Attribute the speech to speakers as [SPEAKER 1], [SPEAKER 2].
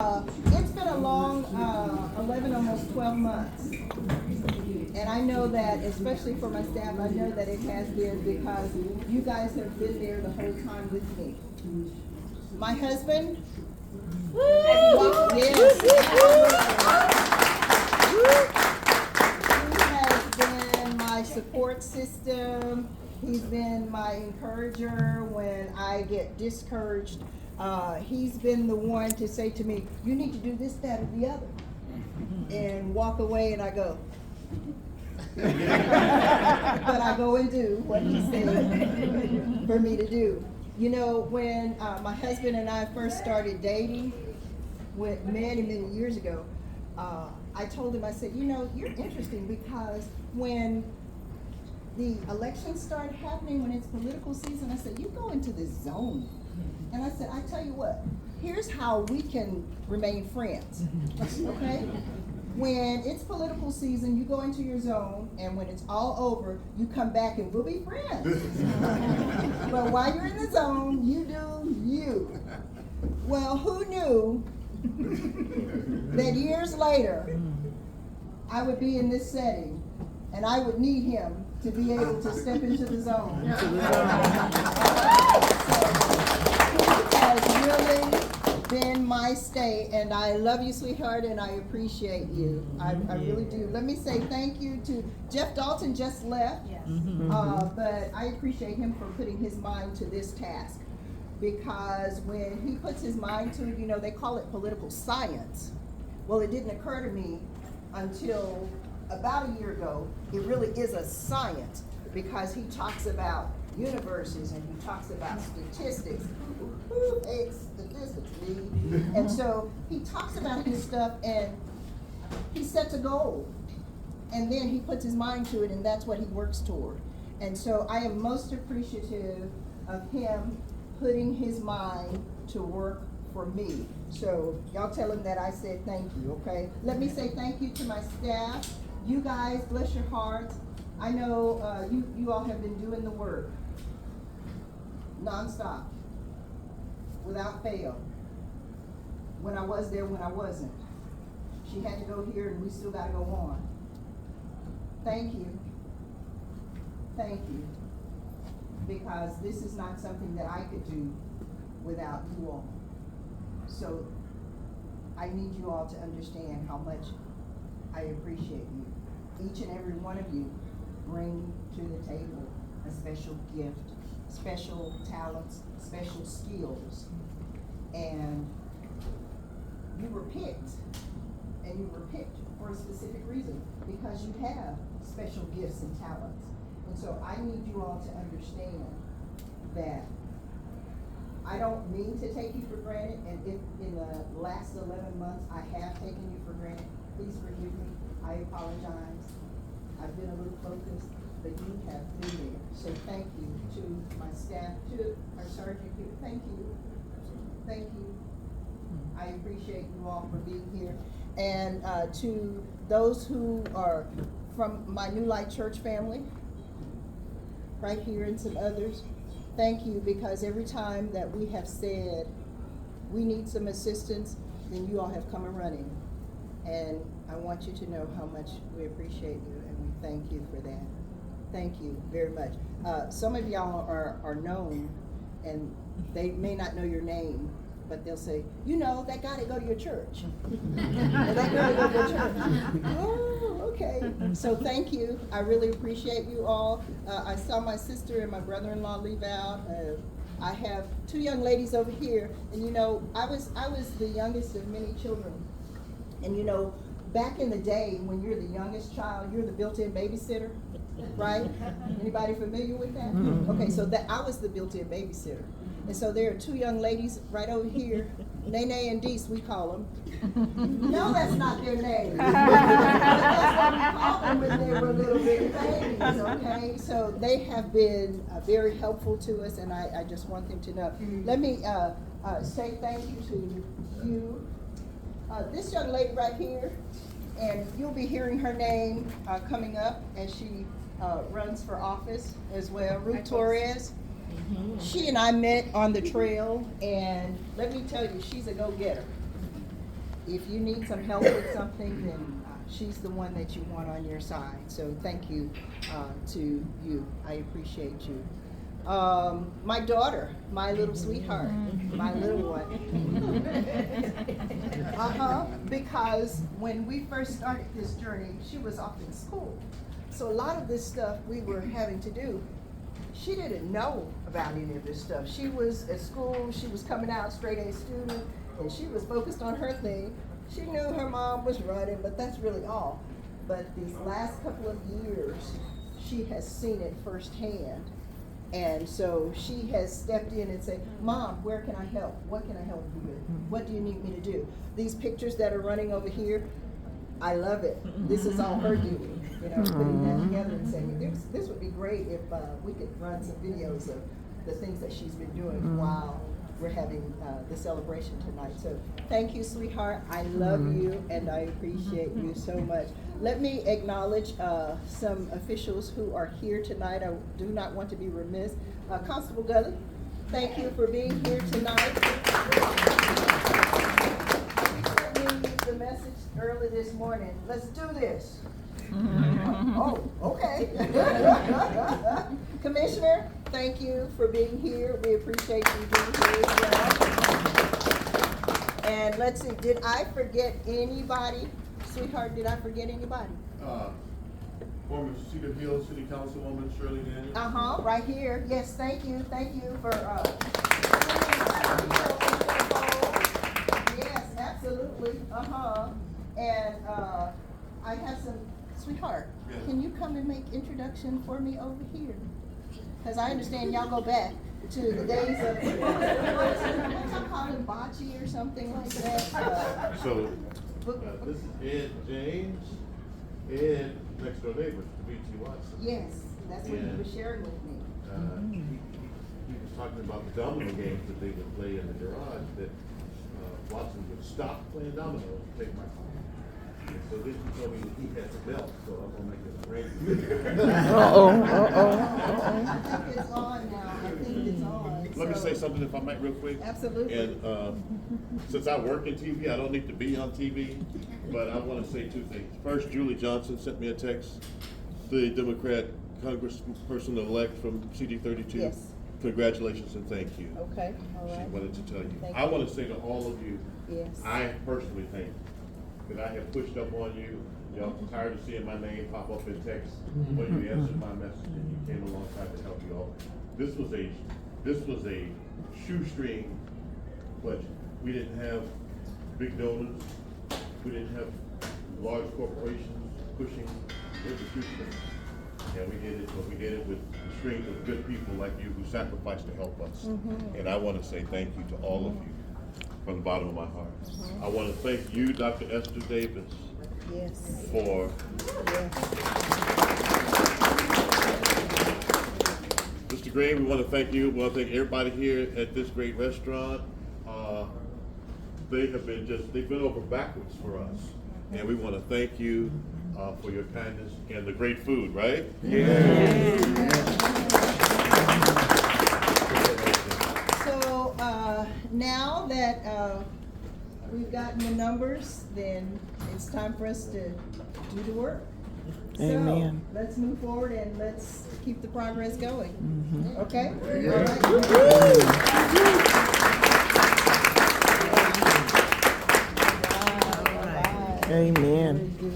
[SPEAKER 1] It's been a long 11, almost 12 months. And I know that, especially for my staff, I know that it has been because you guys have been there the whole time with me. My husband, yes, he has been my support system. He's been my encourager when I get discouraged. He's been the one to say to me, you need to do this, that, or the other. And walk away and I go. But I go and do what he said for me to do. You know, when my husband and I first started dating, many years ago, I told him, I said, you know, you're interesting because when the elections start happening, when it's political season, I said, you go into this zone. And I said, I tell you what, here's how we can remain friends, okay? When it's political season, you go into your zone, and when it's all over, you come back and we'll be friends. But while you're in the zone, you do you. Well, who knew that years later, I would be in this setting, and I would need him to be able to step into the zone. Has really been my stay, and I love you, sweetheart, and I appreciate you. I really do. Let me say thank you to Jeff Dalton, just left, yes. But I appreciate him for putting his mind to this task, because when he puts his mind to it, you know, they call it political science. Well, it didn't occur to me until about a year ago. It really is a science, because he talks about universes and he talks about statistics. Who hates statistics, me? And so he talks about his stuff and he sets a goal. And then he puts his mind to it, and that's what he works toward. And so I am most appreciative of him putting his mind to work for me. So y'all tell him that I said thank you, okay? Let me say thank you to my staff. You guys, bless your hearts. I know you all have been doing the work nonstop, without fail. When I was there, when I wasn't. She had to go here, and we still got to go on. Thank you. Thank you. Because this is not something that I could do without you all. So I need you all to understand how much I appreciate you. Each and every one of you bring to the table a special gift, special talents, special skills. And you were picked, and you were picked for a specific reason, because you have special gifts and talents. And so I need you all to understand that I don't mean to take you for granted, and if in the last 11 months I have taken you for granted, please forgive me. I apologize. I've been a little focused, but you have been there. So thank you to my staff, to our sergeant here. Thank you. Thank you. I appreciate you all for being here. And to those who are from my New Light Church family, right here, and some others, thank you, because every time that we have said we need some assistance, then you all have come a running. And I want you to know how much we appreciate you, and we thank you for that. Thank you very much. Some of y'all are known, and they may not know your name, but they'll say, you know, that guy that go to your church. That girl that go to your church. Oh, okay. So thank you. I really appreciate you all. I saw my sister and my brother-in-law leave out. I have two young ladies over here, and you know, I was the youngest of many children. And you know, back in the day, when you're the youngest child, you're the built-in babysitter, right? Anybody familiar with that? Okay, so that I was the built-in babysitter. And so there are two young ladies right over here, Nene and Deese, we call them. No, that's not their name. That's what we called them when they were little bitty babies, okay? So they have been very helpful to us, and I just want them to know. Let me say thank you to you. This young lady right here, and you'll be hearing her name coming up as she runs for office as well, Ruth Torres. She and I met on the trail, and let me tell you, she's a go-getter. if you need some help with something, then she's the one that you want on your side. So thank you to you. I appreciate you. My daughter, my little sweetheart, my little one. Because when we first started this journey, she was off in school. So a lot of this stuff we were having to do, she didn't know about any of this stuff. She was at school, she was coming out straight A student, and she was focused on her thing. She knew her mom was running, but that's really all. But these last couple of years, she has seen it firsthand. And so she has stepped in and said, Mom, where can I help? What can I help you with? What do you need me to do? These pictures that are running over here, I love it. This is all her doing, you know, putting that together and saying, this would be great if we could run some videos of the things that she's been doing while we're having the celebration tonight. So thank you, sweetheart. I love you and I appreciate you so much. Let me acknowledge some officials who are here tonight. I do not want to be remiss. Constable Gully, thank you for being here tonight. You sent me the message early this morning. Let's do this. Oh, okay. Commissioner, thank you for being here. We appreciate you being here as well. And let's see, did I forget anybody? Sweetheart, did I forget anybody?
[SPEAKER 2] Former Cedar Hill City Councilwoman Shirley Daniels.
[SPEAKER 1] Right here. Yes, thank you. Thank you for yes, absolutely. And I have some, sweetheart,
[SPEAKER 2] yes.
[SPEAKER 1] Can you come and make introduction for me over here? Because I understand y'all go back to the days of, what's I call it, bocce or something like that?
[SPEAKER 2] This is Ed James, Ed, next door neighbor to B.T. Watson.
[SPEAKER 1] Yes, that's what he was sharing with me.
[SPEAKER 2] He was talking about the domino games that they would play in the garage, that Watson would stop playing dominoes and take my car. And so then he told me that he had the belt, so I'm gonna make it rain.
[SPEAKER 1] I think it's on now. I think it's on.
[SPEAKER 2] Let me say something, if I might, real quick.
[SPEAKER 1] Absolutely.
[SPEAKER 2] And since I work in TV, I don't need to be on TV, but I want to say two things. First, Julie Johnson sent me a text, the Democrat Congressperson-elect from CD32.
[SPEAKER 1] Yes.
[SPEAKER 2] Congratulations and thank you.
[SPEAKER 1] Okay, all right.
[SPEAKER 2] She wanted to tell you.
[SPEAKER 1] Thank
[SPEAKER 2] I
[SPEAKER 1] you.
[SPEAKER 2] want to say to all of you,
[SPEAKER 1] Yes.
[SPEAKER 2] I personally think that I have pushed up on you. Y'all tired of seeing my name pop up in text when you answered my message and you came alongside to help you all. This was a shoestring budget. We didn't have big donors. We didn't have large corporations pushing. It was a shoestring. And we did it, but we did it with the strength of good people like you who sacrificed to help us. And I want to say thank you to all of you from the bottom of my heart. I want to thank you, Dr. Esther Davis,
[SPEAKER 1] Yes.
[SPEAKER 2] for Mr. Green, we want to thank you. We want to thank everybody here at this great restaurant. They've been over backwards for us. And we want to thank you for your kindness and the great food, right?
[SPEAKER 1] Yes. So now that we've gotten the numbers, then it's time for us to do the work.
[SPEAKER 3] Amen.
[SPEAKER 1] So let's move forward and let's keep the progress going. Okay? All right.
[SPEAKER 3] Amen.